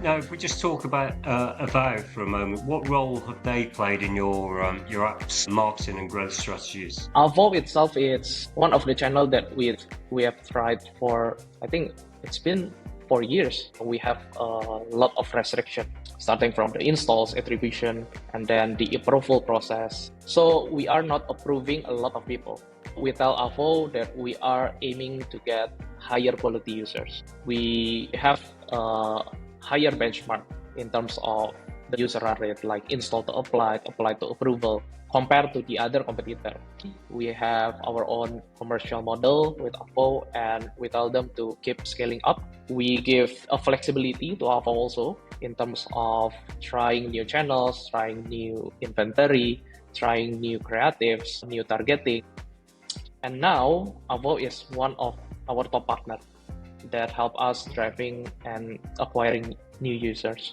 Now, if we just talk about AVOW for a moment, what role have they played in your app's marketing and growth strategies? AVOW itself is one of the channel that we have tried for, I think it's been 4 years. We have a lot of restriction, starting from the installs, attribution, and then the approval process. So we are not approving a lot of people. We tell AVOW that we are aiming to get higher quality users. We have a higher benchmark in terms of the user run rate, like install to apply to approval, compared to the other competitor. We have our own commercial model with AVOW, and we tell them to keep scaling up. We give a flexibility to AVOW also in terms of trying new channels, trying new inventory, trying new creatives, new targeting. And now AVOW is one of our top partners that help us driving and acquiring new users.